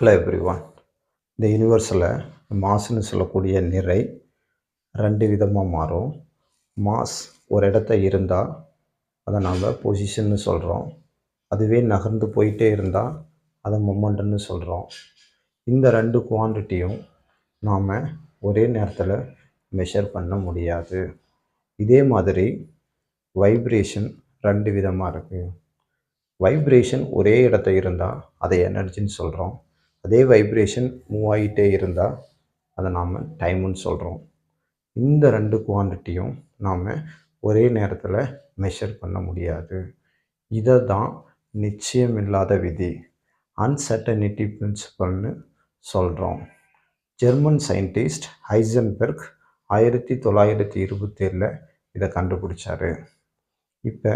Hello everyone. இந்த யூனிவர்ஸில் மாஸ்ன்னு சொல்லக்கூடிய நிறை ரெண்டு விதமாக மாறும். மாஸ் ஒரு இடத்த இருந்தால் அதை நாம் பொசிஷன்னு சொல்கிறோம். அதுவே நகர்ந்து போயிட்டே இருந்தால் அதை மொமெண்ட்டுன்னு சொல்கிறோம். இந்த ரெண்டு குவான்டிட்டியும் நாம் ஒரே நேரத்தில் மெஷர் பண்ண முடியாது. இதே மாதிரி வைப்ரேஷன் ரெண்டு விதமாக இருக்குது. வைப்ரேஷன் ஒரே இடத்த இருந்தால் அதை எனர்ஜின்னு சொல்கிறோம். அதே வைப்ரேஷன் மூவ் ஆகிட்டே இருந்தால் அதை நாம் டைமுன்னு சொல்கிறோம். இந்த ரெண்டு குவான்டிட்டியும் நாம் ஒரே நேரத்தில் மெஷர் பண்ண முடியாது. இதை தான் நிச்சயமில்லாத விதி, அன்சர்டனிட்டி பிரின்சிபல்னு சொல்கிறோம். ஜெர்மன் சயின்டிஸ்ட் ஹைசன்பெர்க் 1927 இதை கண்டுபிடிச்சார். இப்போ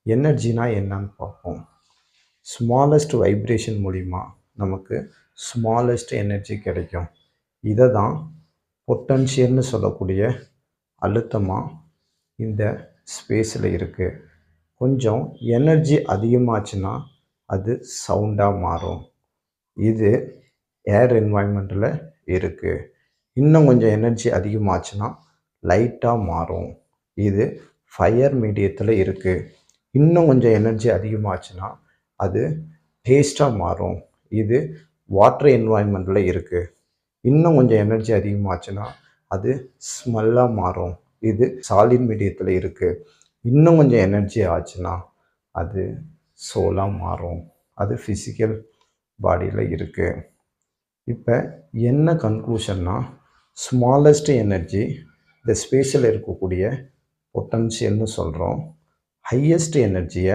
எனர்ஜினா என்னன்னு பார்ப்போம். ஸ்மாலஸ்ட் வைப்ரேஷன் மூலிமா நமக்கு ஸ்மாலஸ்ட் எனர்ஜி கிடைக்கும். இதை தான் பொட்டன்ஷியல்னு சொல்லக்கூடிய அழுத்தமாக இந்த ஸ்பேஸில் இருக்குது. கொஞ்சம் எனர்ஜி அதிகமாச்சுன்னா அது சவுண்டாக மாறும். இது ஏர் என்வாய்மெண்ட்டில் இருக்குது. இன்னும் கொஞ்சம் எனர்ஜி அதிகமாச்சுன்னா லைட்டாக மாறும். இது ஃபயர் மீடியத்தில் இருக்குது. இன்னும் கொஞ்சம் எனர்ஜி அதிகமாச்சுன்னா அது டேஸ்ட்டாக மாறும். இது வாட்டர் என்வாய்மெண்ட்டில் இருக்குது. இன்னும் கொஞ்சம் எனர்ஜி அதிகமாச்சுன்னா அது ஸ்மெல்லாக மாறும். இது சாலிட் மீடியத்தில் இருக்குது. இன்னும் கொஞ்சம் எனர்ஜி ஆச்சுன்னா அது சோலாக மாறும். அது ஃபிசிக்கல் பாடியில் இருக்குது. இப்போ என்ன கன்க்ளூஷன்னா, ஸ்மாலஸ்ட் எனர்ஜி இந்த ஸ்பேஸில் இருக்கக்கூடிய பொட்டன்ஷியல்னு சொல்கிறோம். ஹையஸ்ட் எனர்ஜியை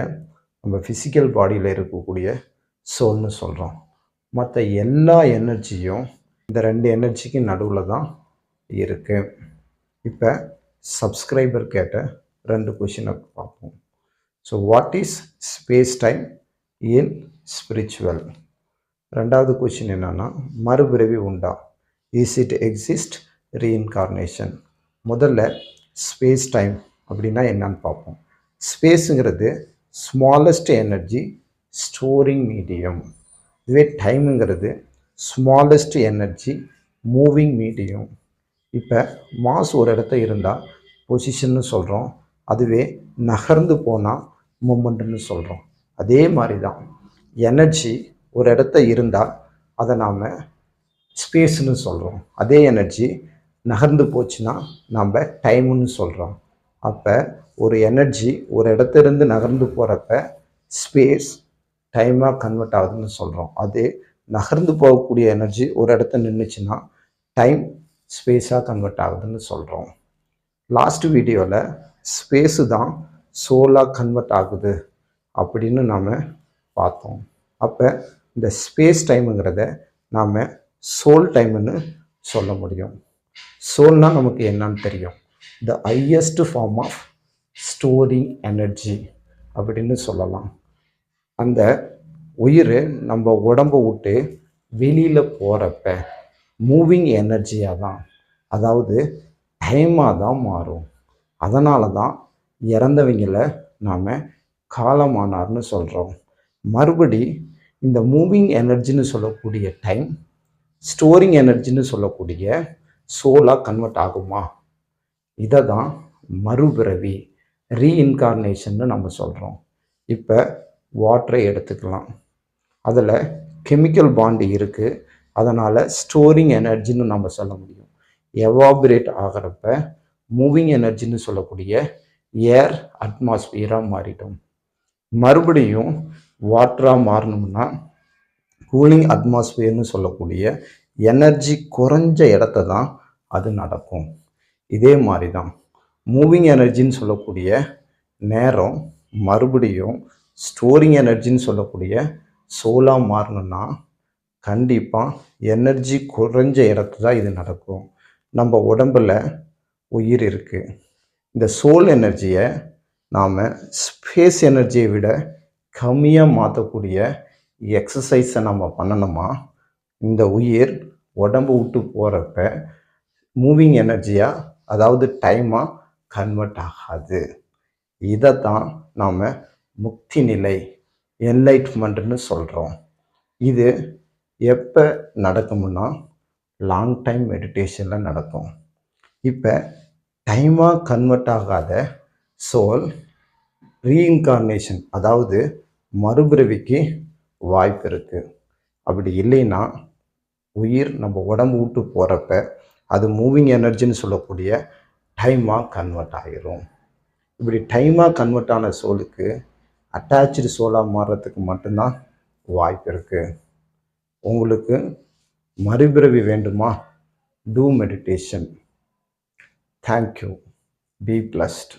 நம்ம ஃபிசிக்கல் பாடியில் இருக்கக்கூடிய சோல்னு சொல்கிறோம். மற்ற எல்லா எனர்ஜியும் இந்த ரெண்டு எனர்ஜிக்கு நடுவில் தான் இருக்குது. இப்போ சப்ஸ்கிரைபர் கேட்ட ரெண்டு கொஷினை பார்ப்போம். So what is space time in spiritual? ரெண்டாவது கொஷின் என்னென்னா, மறுபிறவி உண்டா? Is it exist reincarnation? முதல்ல ஸ்பேஸ் டைம் அப்படின்னா என்னன்னு பார்ப்போம். ஸ்பேஸுங்கிறது ஸ்மாலஸ்ட் எனர்ஜி ஸ்டோரிங் மீடியம். இதுவே டைமுங்கிறது ஸ்மாலஸ்ட் எனர்ஜி மூவிங் மீடியம். இப்போ மாஸ் ஒரு இடத்த இருந்தால் பொசிஷன்னு சொல்கிறோம். அதுவே நகர்ந்து போனால் மூமெண்ட்டுன்னு சொல்கிறோம். அதே மாதிரி தான் எனர்ஜி ஒரு இடத்த இருந்தால் அதை நாம் ஸ்பேஸ்ன்னு சொல்கிறோம். அதே எனர்ஜி நகர்ந்து போச்சுன்னா நாம் டைமுன்னு சொல்கிறோம். அப்போ ஒரு எனர்ஜி ஒரு இடத்துலேருந்து நகர்ந்து போகிறப்ப ஸ்பேஸ் டைமாக கன்வெர்ட் ஆகுதுன்னு சொல்கிறோம். அதே நகர்ந்து போகக்கூடிய எனர்ஜி ஒரு இடத்த நின்றுச்சுன்னா டைம் ஸ்பேஸாக கன்வெர்ட் ஆகுதுன்னு சொல்கிறோம். லாஸ்ட் வீடியோவில் ஸ்பேஸு தான் சோலாக கன்வெர்ட் ஆகுது அப்படின்னு நாம் பார்த்தோம். அப்போ இந்த ஸ்பேஸ் டைமுங்கிறத நாம் சோல் டைமுன்னு சொல்ல முடியும். சோல்னால் நமக்கு என்னன்னு தெரியும். The highest form of storing energy அப்படின்னு சொல்லலாம். அந்த உயிர் நம்ம உடம்பை விட்டு வெளியில் போகிறப்ப மூவிங் எனர்ஜியாக தான், அதாவது டைமாக தான் மாறும். அதனால தான் இறந்தவங்களை நாம் காலமானார்னு சொல்கிறோம். மறுபடி இந்த மூவிங் எனர்ஜின்னு சொல்லக்கூடிய டைம் ஸ்டோரிங் எனர்ஜின்னு சொல்லக்கூடிய சோலாக கன்வெர்ட் ஆகுமா? இதை தான் மறுபிறவி ரீஇன்கார்னேஷன்னு நம்ம சொல்கிறோம். இப்போ வாட்டரை எடுத்துக்கலாம். அதில் கெமிக்கல் பாண்டு இருக்குது. அதனால் ஸ்டோரிங் எனர்ஜின்னு நம்ம சொல்ல முடியும். எவாபரேட் ஆகிறப்ப மூவிங் எனர்ஜின்னு சொல்லக்கூடிய ஏர் அட்மாஸ்பியராக மாறிடும். மறுபடியும் வாட்டராக மாறணும்னா கூலிங் அட்மாஸ்பியர்னு சொல்லக்கூடிய எனர்ஜி குறைஞ்ச இடத்த தான் அது நடக்கும். இதே மாதிரி தான் மூவிங் எனர்ஜின்னு சொல்லக்கூடிய நேரம் மறுபடியும் ஸ்டோரிங் எனர்ஜின்னு சொல்லக்கூடிய சோலாக மாறணும்னா கண்டிப்பாக எனர்ஜி குறைஞ்ச இடத்துல தான் இது நடக்கும். நம்ம உடம்பில் உயிர் இருக்குது. இந்த சோல் எனர்ஜியை நாம் ஸ்பேஸ் எனர்ஜியை விட கம்மியாக மாற்றக்கூடிய எக்ஸசைஸை நம்ம பண்ணணுமா, இந்த உயிர் உடம்பு விட்டு போகிறப்ப மூவிங் எனர்ஜியாக, அதாவது டைமாக கன்வெர்ட் ஆகாது. இதை தான் நாம் முக்தி நிலை என்லைட்மெண்ட்னு சொல்கிறோம். இது எப்போ நடக்கும்னா லாங் டைம் மெடிடேஷனில் நடக்கும். இப்போ டைமாக கன்வெர்ட் ஆகாத சோல் ரீஇன்கார்னேஷன், அதாவது மறுபிறவிக்கு வாய்ப்பு இருக்குது. அப்படி இல்லைன்னா உயிர் நம்ம உடம்பு விட்டு போகிறப்ப அது மூவிங் எனர்ஜின்னு சொல்லக்கூடிய டைமாக கன்வெர்ட் ஆகிரும். இப்படி டைமாக கன்வெர்ட் ஆன சோலுக்கு அட்டாச்சு சோலாக மாறுறதுக்கு மட்டும்தான் வாய்ப்பு இருக்குது. உங்களுக்கு மறுபிறவி வேண்டுமா? Two meditation. Thank you. Be blessed.